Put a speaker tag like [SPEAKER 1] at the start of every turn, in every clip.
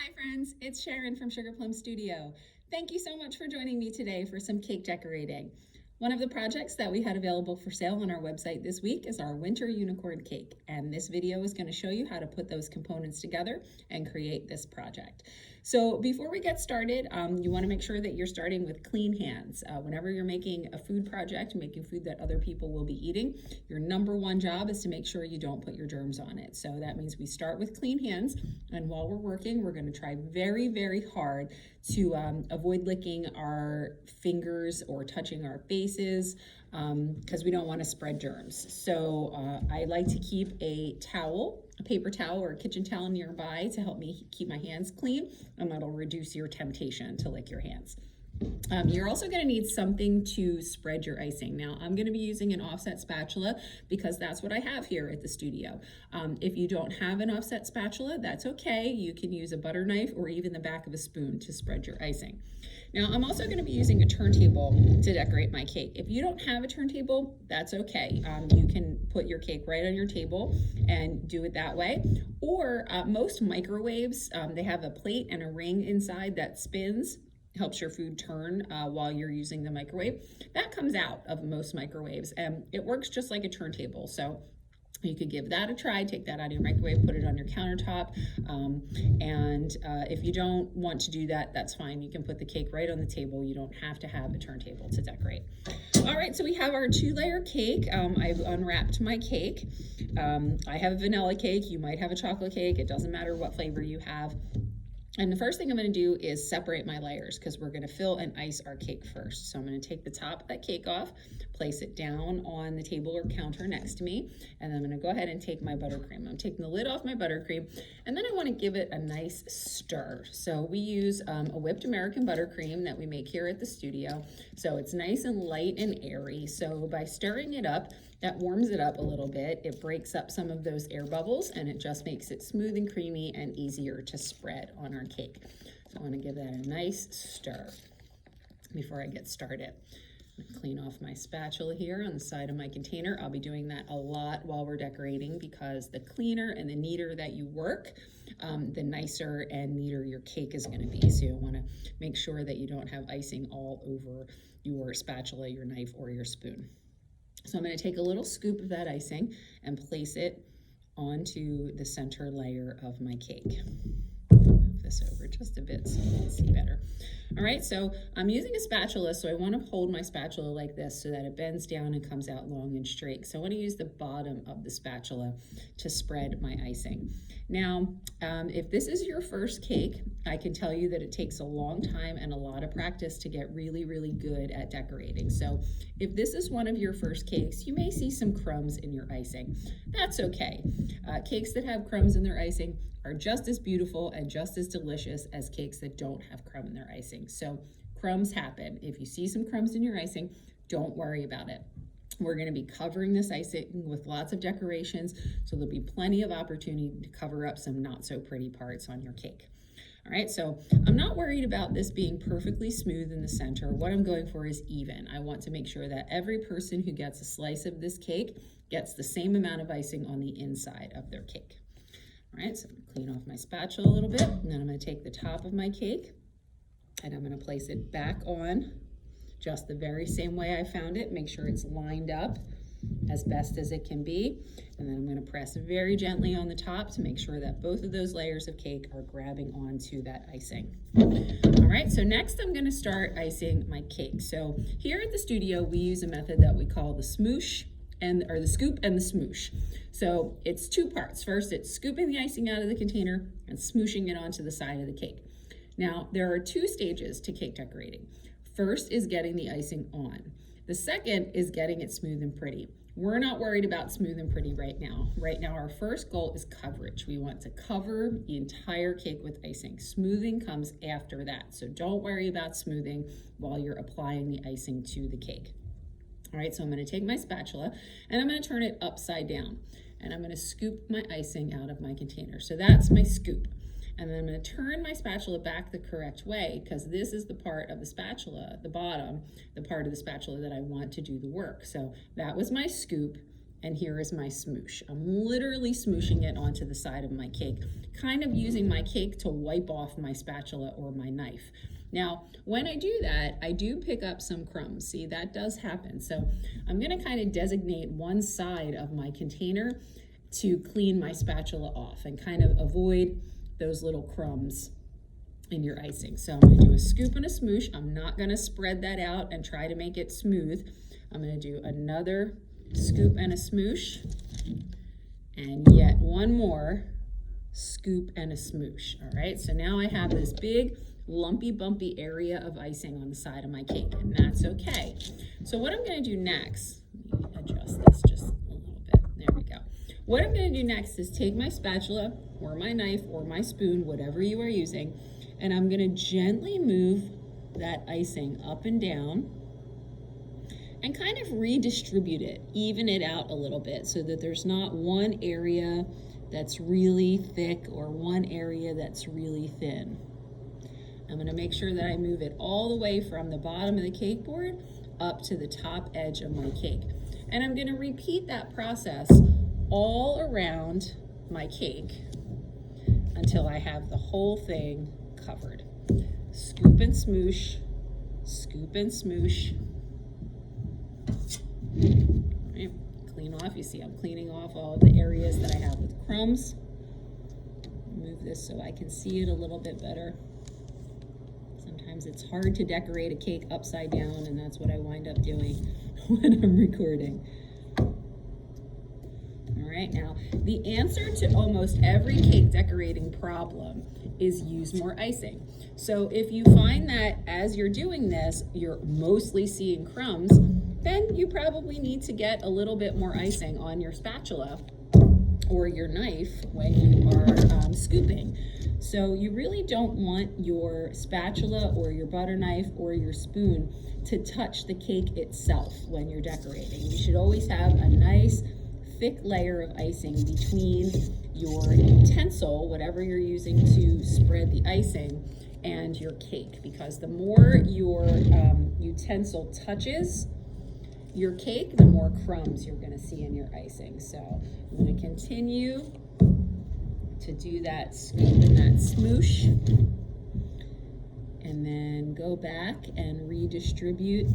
[SPEAKER 1] Hi friends, it's Sharon from Sugar Plum Studio. Thank you so much for joining me today for some cake decorating. One of the projects that we had available for sale on our website this week is our winter unicorn cake, and this video is going to show you how to put those components together and create this project. So before we get started, you want to make sure that you're starting with clean hands. Whenever you're making a food project, making food that other people will be eating, your number one job is to make sure you don't put your germs on it. So that means we start with clean hands, and while we're working, we're going to try very, very hard to avoid licking our fingers or touching our faces because we don't want to spread germs. So I like to keep a towel, a paper towel or a kitchen towel nearby to help me keep my hands clean, and that'll reduce your temptation to lick your hands. You're also going to need something to spread your icing. Now, I'm going to be using an offset spatula because that's what I have here at the studio. If you don't have an offset spatula, that's okay. You can use a butter knife or even the back of a spoon to spread your icing. Now, I'm also going to be using a turntable to decorate my cake. If you don't have a turntable, that's okay. You can put your cake right on your table and do it that way. Or most microwaves, they have a plate and a ring inside that spins, helps your food turn while you're using the microwave. That comes out of most microwaves, and it works just like a turntable. So you could give that a try, take that out of your microwave, put it on your countertop, and if you don't want to do that, that's fine. You can put the cake right on the table. You don't have to have a turntable to decorate. All right, so we have our 2-layer cake. I've unwrapped my cake. I have a vanilla cake. You might have a chocolate cake. It doesn't matter what flavor you have. And the first thing I'm going to do is separate my layers because we're going to fill and ice our cake first. So I'm going to take the top of that cake off, place it down on the table or counter next to me, and then I'm going to go ahead and take my buttercream. I'm taking the lid off my buttercream, and then I want to give it a nice stir. So we use a whipped American buttercream that we make here at the studio. So it's nice and light and airy. So by stirring it up, that warms it up a little bit. It breaks up some of those air bubbles, and it just makes it smooth and creamy and easier to spread on our cake. So I want to give that a nice stir before I get started. I'm going to clean off my spatula here on the side of my container. I'll be doing that a lot while we're decorating because the cleaner and the neater that you work, the nicer and neater your cake is going to be. So you want to make sure that you don't have icing all over your spatula, your knife, or your spoon. So I'm going to take a little scoop of that icing and place it onto the center layer of my cake. Move this over just a bit so you can see better. All right, so I'm using a spatula, so I want to hold my spatula like this so that it bends down and comes out long and straight. So I want to use the bottom of the spatula to spread my icing. Now, if this is your first cake, I can tell you that it takes a long time and a lot of practice to get really, really good at decorating. So if this is one of your first cakes, you may see some crumbs in your icing. That's okay. Cakes that have crumbs in their icing are just as beautiful and just as delicious as cakes that don't have crumb in their icing. So crumbs happen. If you see some crumbs in your icing, don't worry about it. We're going to be covering this icing with lots of decorations, so there'll be plenty of opportunity to cover up some not so pretty parts on your cake. All right, so I'm not worried about this being perfectly smooth in the center. What I'm going for is even. I want to make sure that every person who gets a slice of this cake gets the same amount of icing on the inside of their cake. All right, so I'm going to clean off my spatula a little bit, and then I'm going to take the top of my cake, and I'm going to place it back on just the very same way I found it. Make sure it's lined up as best as it can be. And then I'm going to press very gently on the top to make sure that both of those layers of cake are grabbing onto that icing. All right, so next I'm going to start icing my cake. So here at the studio, we use a method that we call the smoosh, or the scoop and the smoosh. So it's two parts. First, it's scooping the icing out of the container and smooshing it onto the side of the cake. Now, there are two stages to cake decorating. First is getting the icing on. The second is getting it smooth and pretty. We're not worried about smooth and pretty right now. Right now, our first goal is coverage. We want to cover the entire cake with icing. Smoothing comes after that. So don't worry about smoothing while you're applying the icing to the cake. All right, so I'm going to take my spatula and I'm going to turn it upside down, and I'm going to scoop my icing out of my container. So that's my scoop. And then I'm going to turn my spatula back the correct way because this is the part of the spatula, the bottom, the part of the spatula that I want to do the work. So that was my scoop, and here is my smoosh. I'm literally smooshing it onto the side of my cake, kind of using my cake to wipe off my spatula or my knife. Now, when I do that, I do pick up some crumbs. See, that does happen. So I'm gonna kind of designate one side of my container to clean my spatula off and kind of avoid those little crumbs in your icing. So I'm gonna do a scoop and a smoosh. I'm not gonna spread that out and try to make it smooth. I'm gonna do another scoop and a smoosh, and yet one more scoop and a smoosh. All right, so now I have this big lumpy bumpy area of icing on the side of my cake, and that's okay. So what I'm going to do next, let me adjust this just a little bit, there we go. What I'm going to do next is take my spatula or my knife or my spoon, whatever you are using, and I'm going to gently move that icing up and down and kind of redistribute it, even it out a little bit so that there's not one area that's really thick or one area that's really thin. I'm going to make sure that I move it all the way from the bottom of the cake board up to the top edge of my cake. And I'm going to repeat that process all around my cake until I have the whole thing covered. Scoop and smoosh, scoop and smoosh. All right, clean off. You see I'm cleaning off all the areas that I have with crumbs. Move this so I can see it a little bit better. Sometimes it's hard to decorate a cake upside down, and that's what I wind up doing when I'm recording. All right, now the answer to almost every cake decorating problem is use more icing. So if you find that as you're doing this, you're mostly seeing crumbs, then you probably need to get a little bit more icing on your spatula or your knife when you are scooping. So you really don't want your spatula or your butter knife or your spoon to touch the cake itself when you're decorating. You should always have a nice thick layer of icing between your utensil, whatever you're using to spread the icing, and your cake, because the more your utensil touches your cake, the more crumbs you're going to see in your icing. So I'm going to continue to do that scoop and that smoosh, and then go back and redistribute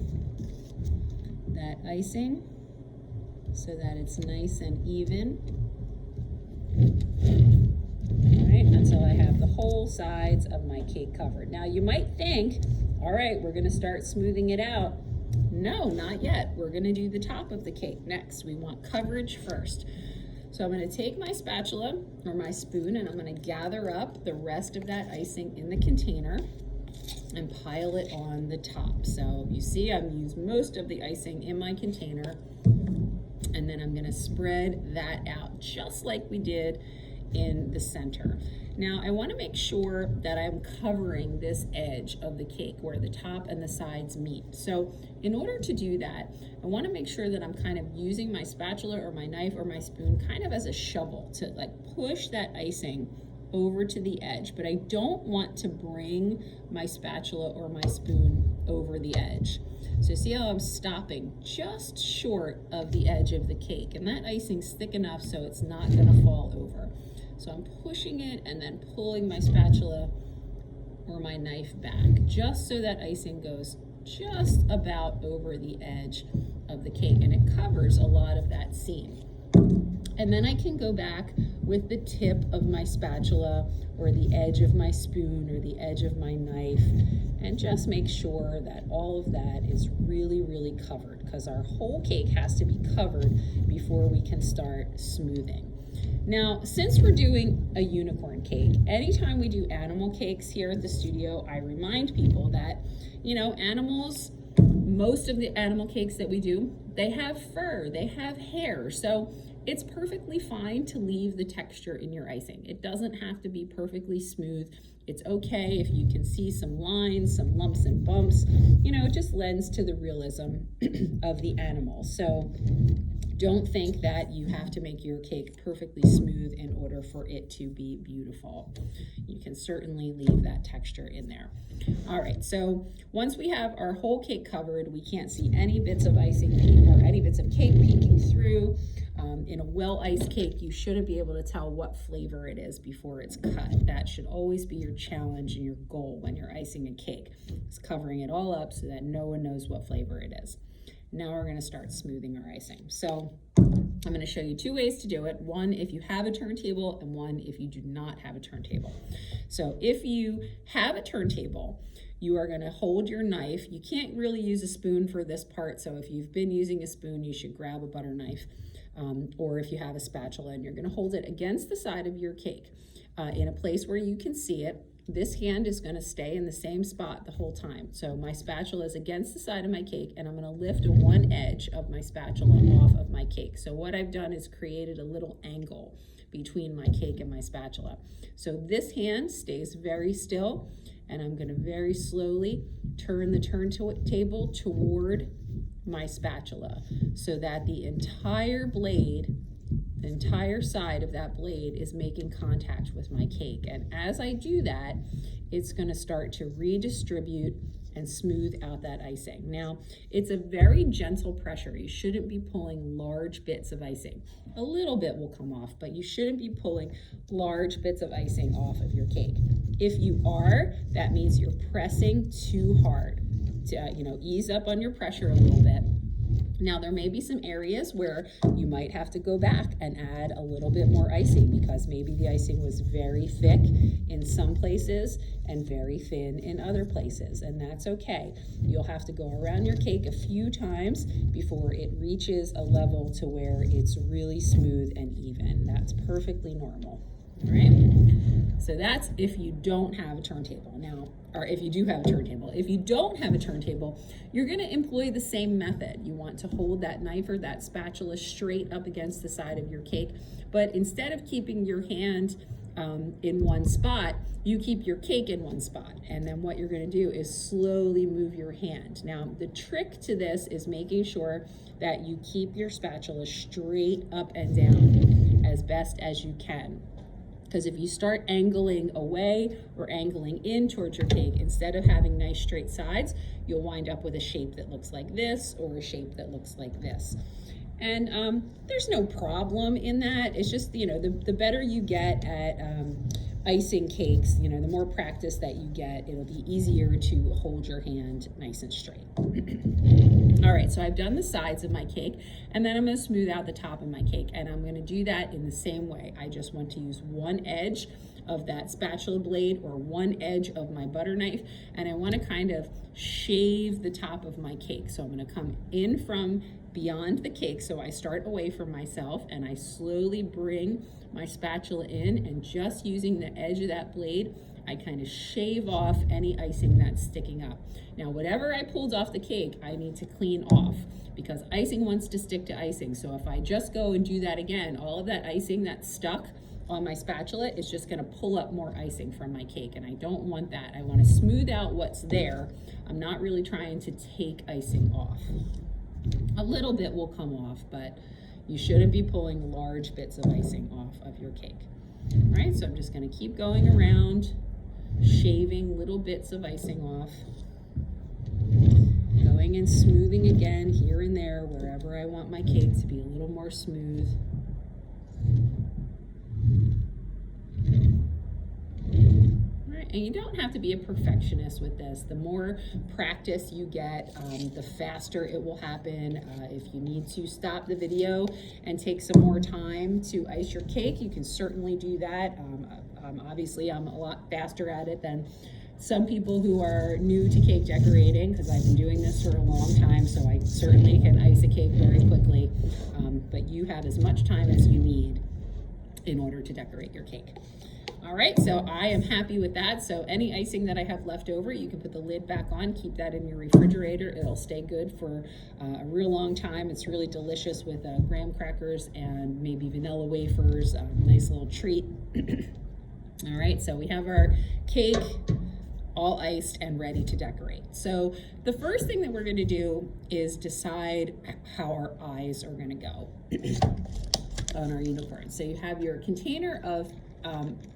[SPEAKER 1] that icing so that it's nice and even. All right, until I have the whole sides of my cake covered. Now you might think, all right, we're going to start smoothing it out. No, not yet. We're going to do the top of the cake next. We want coverage first. So I'm going to take my spatula or my spoon, and I'm going to gather up the rest of that icing in the container and pile it on the top. So you see I've used most of the icing in my container, and then I'm going to spread that out just like we did in the center. Now I want to make sure that I'm covering this edge of the cake where the top and the sides meet. So in order to do that, I want to make sure that I'm kind of using my spatula or my knife or my spoon kind of as a shovel to like push that icing over to the edge, but I don't want to bring my spatula or my spoon over the edge. So see how I'm stopping just short of the edge of the cake, and that icing's thick enough so it's not going to fall over. So I'm pushing it and then pulling my spatula or my knife back just so that icing goes just about over the edge of the cake, and it covers a lot of that seam. And then I can go back with the tip of my spatula or the edge of my spoon or the edge of my knife and just make sure that all of that is really, really covered, because our whole cake has to be covered before we can start smoothing. Now, since we're doing a unicorn cake, anytime we do animal cakes here at the studio, I remind people that, you know, animals, most of the animal cakes that we do, they have fur, they have hair. So it's perfectly fine to leave the texture in your icing. It doesn't have to be perfectly smooth. It's okay if you can see some lines, some lumps and bumps. You know, it just lends to the realism of the animal. So don't think that you have to make your cake perfectly smooth in order for it to be beautiful. You can certainly leave that texture in there. All right, so once we have our whole cake covered, we can't see any bits of icing or any bits of cake peeking through. In a well-iced cake, you shouldn't be able to tell what flavor it is before it's cut. That should always be your challenge and your goal when you're icing a cake. It's covering it all up so that no one knows what flavor it is. Now we're going to start smoothing our icing. So I'm going to show you two ways to do it. One if you have a turntable, and one if you do not have a turntable. So if you have a turntable, you are going to hold your knife. You can't really use a spoon for this part, so if you've been using a spoon, you should grab a butter knife. Or if you have a spatula, and you're going to hold it against the side of your cake in a place where you can see it. This hand is going to stay in the same spot the whole time. So my spatula is against the side of my cake, and I'm going to lift one edge of my spatula off of my cake. So what I've done is created a little angle between my cake and my spatula. So this hand stays very still, and I'm going to very slowly turn the turntable toward my spatula so that the entire blade, the entire side of that blade is making contact with my cake. And as I do that, it's going to start to redistribute and smooth out that icing. Now, it's a very gentle pressure. You shouldn't be pulling large bits of icing. A little bit will come off, but you shouldn't be pulling large bits of icing off of your cake. If you are, that means you're pressing too hard. To ease up on your pressure a little bit. Now there may be some areas where you might have to go back and add a little bit more icing because maybe the icing was very thick in some places and very thin in other places, and that's okay. You'll have to go around your cake a few times before it reaches a level to where it's really smooth and even. That's perfectly normal. All right, so that's if you don't have a turntable. Now, or if you do have a turntable. If you don't have a turntable, you're going to employ the same method. You want to hold that knife or that spatula straight up against the side of your cake, but instead of keeping your hand in one spot, you keep your cake in one spot, and then what you're going to do is slowly move your hand. Now, the trick to this is making sure that you keep your spatula straight up and down as best as you can. Because if you start angling away or angling in towards your cake, instead of having nice straight sides, you'll wind up with a shape that looks like this or a shape that looks like this. And there's no problem in that. It's just, the better you get at icing cakes, the more practice that you get, it'll be easier to hold your hand nice and straight. All right, so I've done the sides of my cake, and then I'm going to smooth out the top of my cake, and I'm going to do that in the same way. I just want to use one edge of that spatula blade or one edge of my butter knife, and I want to kind of shave the top of my cake. So I'm going to come in from beyond the cake, so I start away from myself, and I slowly bring my spatula in, and just using the edge of that blade, I kind of shave off any icing that's sticking up. Now, whatever I pulled off the cake, I need to clean off because icing wants to stick to icing. So if I just go and do that again, all of that icing that's stuck on my spatula is just going to pull up more icing from my cake, and I don't want that. I want to smooth out what's there. I'm not really trying to take icing off. A little bit will come off, but you shouldn't be pulling large bits of icing off of your cake. All right, so I'm just going to keep going around, shaving little bits of icing off, going and smoothing again here and there wherever I want my cake to be a little more smooth. All right, and you don't have to be a perfectionist with this. The more practice you get, the faster it will happen. If you need to stop the video and take some more time to ice your cake, you can certainly do that. Obviously, I'm a lot faster at it than some people who are new to cake decorating, because I've been doing this for a long time, so I certainly can ice a cake very quickly, but you have as much time as you need in order to decorate your cake. All right, so I am happy with that. So any icing that I have left over, you can put the lid back on, keep that in your refrigerator. It'll stay good for a real long time. It's really delicious with graham crackers and maybe vanilla wafers, nice little treat. All right, so we have our cake all iced and ready to decorate. So the first thing that we're going to do is decide how our eyes are going to go on our unicorn. So you have your container of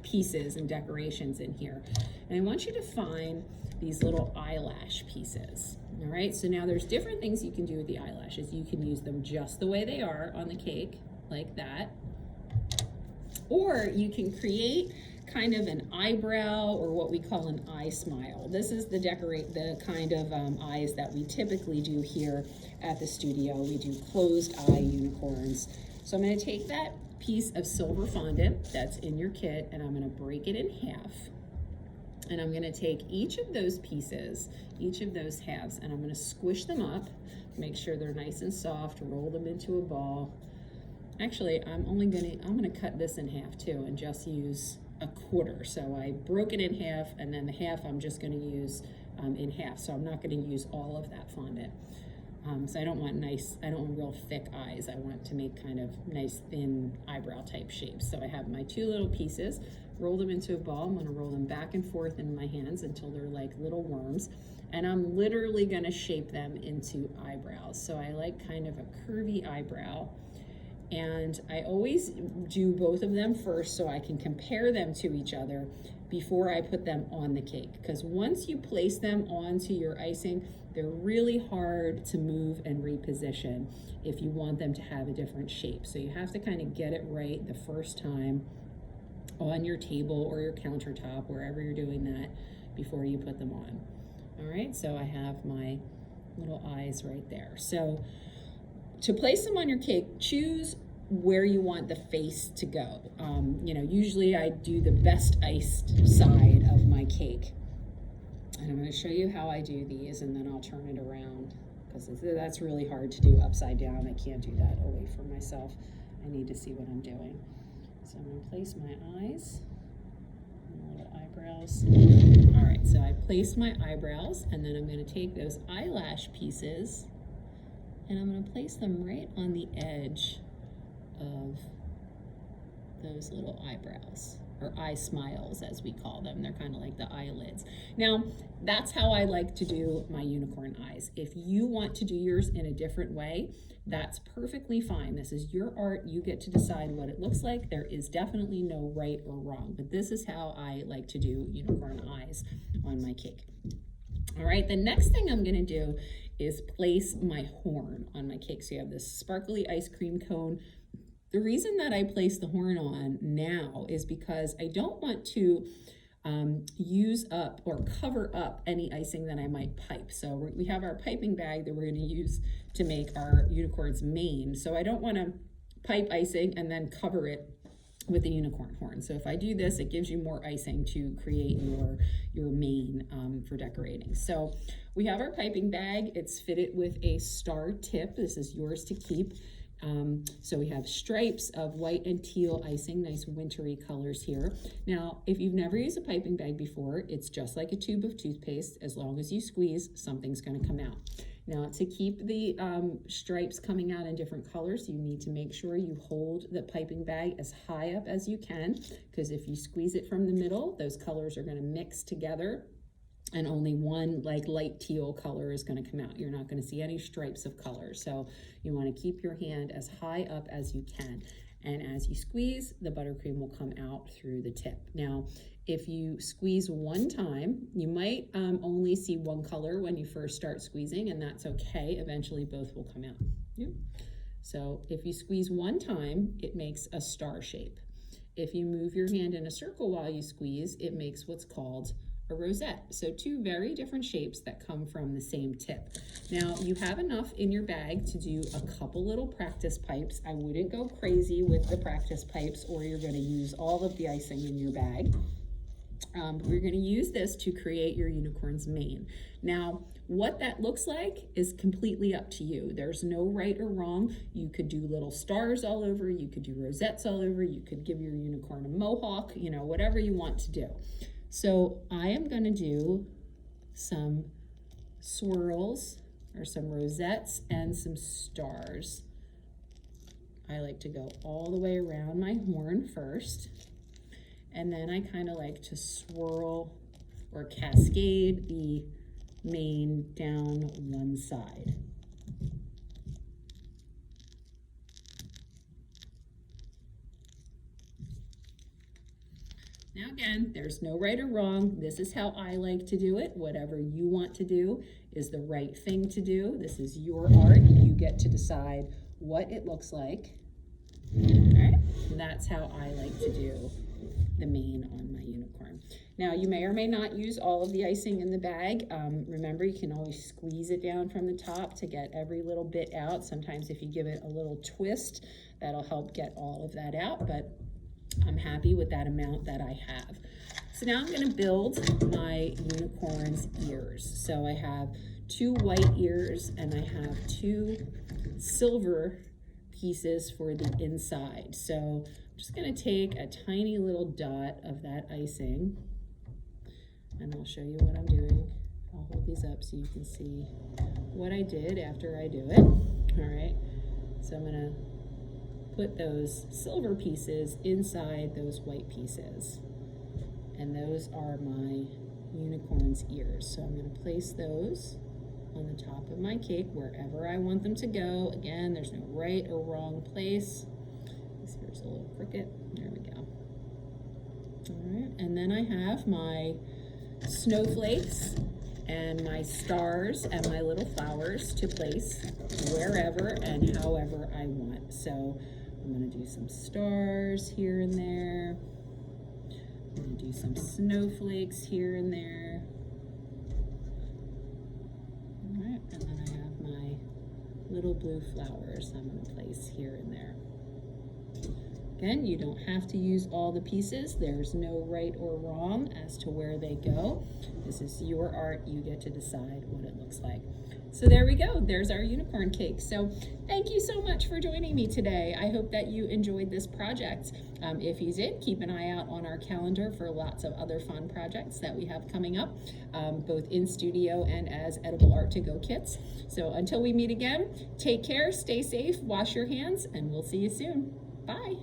[SPEAKER 1] pieces and decorations in here, and I want you to find these little eyelash pieces. All right, so now there's different things you can do with the eyelashes. You can use them just the way they are on the cake, like that. Or you can create kind of an eyebrow, or what we call an eye smile. This is the kind of eyes that we typically do here at the studio. We do closed eye unicorns. So I'm going to take that piece of silver fondant that's in your kit, and I'm going to break it in half. And I'm going to take each of those pieces, each of those halves, and I'm going to squish them up, make sure they're nice and soft, roll them into a ball. Actually, I'm going to cut this in half too and just use a quarter. So I broke it in half, and then the half I'm just going to use in half. So I'm not going to use all of that fondant. So I don't want real thick eyes. I want to make kind of nice thin eyebrow type shapes. So I have my two little pieces, roll them into a ball. I'm going to roll them back and forth in my hands until they're like little worms. And I'm literally going to shape them into eyebrows. So I like kind of a curvy eyebrow. And I always do both of them first so I can compare them to each other before I put them on the cake. Because once you place them onto your icing, they're really hard to move and reposition if you want them to have a different shape. So you have to kind of get it right the first time on your table or your countertop, wherever you're doing that, before you put them on. All right, so I have my little eyes right there. So to place them on your cake, choose where you want the face to go. Usually I do the best iced side of my cake. And I'm going to show you how I do these, and then I'll turn it around, because that's really hard to do upside down. I can't do that away from myself. I need to see what I'm doing. So I'm going to place my eyes, my little eyebrows. All right, so I placed my eyebrows, and then I'm going to take those eyelash pieces and I'm going to place them right on the edge of those little eyebrows, or eye smiles as we call them. They're kind of like the eyelids. Now, that's how I like to do my unicorn eyes. If you want to do yours in a different way, that's perfectly fine. This is your art. You get to decide what it looks like. There is definitely no right or wrong, but this is how I like to do unicorn eyes on my cake. All right, the next thing I'm going to do is place my horn on my cake. So you have this sparkly ice cream cone. The reason that I place the horn on now is because I don't want to use up or cover up any icing that I might pipe. So we have our piping bag that we're going to use to make our unicorn's mane. So I don't want to pipe icing and then cover it with the unicorn horn. So if I do this, it gives you more icing to create your mane for decorating. So we have our piping bag. It's fitted with a star tip. This is yours to keep. So we have stripes of white and teal icing, nice wintry colors here. Now, if you've never used a piping bag before, it's just like a tube of toothpaste. As long as you squeeze, something's going to come out. Now, to keep the stripes coming out in different colors, you need to make sure you hold the piping bag as high up as you can, because if you squeeze it from the middle, those colors are going to mix together, and only one like light teal color is going to come out. You're not going to see any stripes of color. So you want to keep your hand as high up as you can. And as you squeeze, the buttercream will come out through the tip. Now, if you squeeze one time, you might only see one color when you first start squeezing, and that's okay. Eventually both will come out. Yeah. So if you squeeze one time, it makes a star shape. If you move your hand in a circle while you squeeze, it makes what's called a rosette. So two very different shapes that come from the same tip. Now, you have enough in your bag to do a couple little practice pipes. I wouldn't go crazy with the practice pipes, or you're going to use all of the icing in your bag. We're going to use this to create your unicorn's mane. Now, what that looks like is completely up to you. There's no right or wrong. You could do little stars all over, you could do rosettes all over, you could give your unicorn a mohawk, whatever you want to do. So I am going to do some swirls, or some rosettes, and some stars. I like to go all the way around my horn first, and then I kind of like to swirl or cascade the mane down one side. Now again, there's no right or wrong. This is how I like to do it. Whatever you want to do is the right thing to do. This is your art. You get to decide what it looks like. All right, that's how I like to do the mane on my unicorn. Now, you may or may not use all of the icing in the bag. Remember, you can always squeeze it down from the top to get every little bit out. Sometimes if you give it a little twist, that'll help get all of that out, but I'm happy with that amount that I have. So now I'm going to build my unicorn's ears. So I have 2 white ears and I have 2 silver pieces for the inside. So I'm just going to take a tiny little dot of that icing, and I'll show you what I'm doing. I'll hold these up so you can see what I did after I do it. All right, so I'm going to put those silver pieces inside those white pieces, and those are my unicorn's ears. So I'm going to place those on the top of my cake wherever I want them to go. Again, there's no right or wrong place. This here's a little crooked. There we go. All right, and then I have my snowflakes and my stars and my little flowers to place wherever and however I want. So I'm going to do some stars here and there. I'm going to do some snowflakes here and there. All right, and then I have my little blue flowers I'm going to place here and there. Again, you don't have to use all the pieces. There's no right or wrong as to where they go. This is your art. You get to decide what it looks like. So there we go. There's our unicorn cake. So thank you so much for joining me today. I hope that you enjoyed this project. If you did, keep an eye out on our calendar for lots of other fun projects that we have coming up, both in studio and as edible art to go kits. So until we meet again, take care, stay safe, wash your hands, and we'll see you soon. Bye.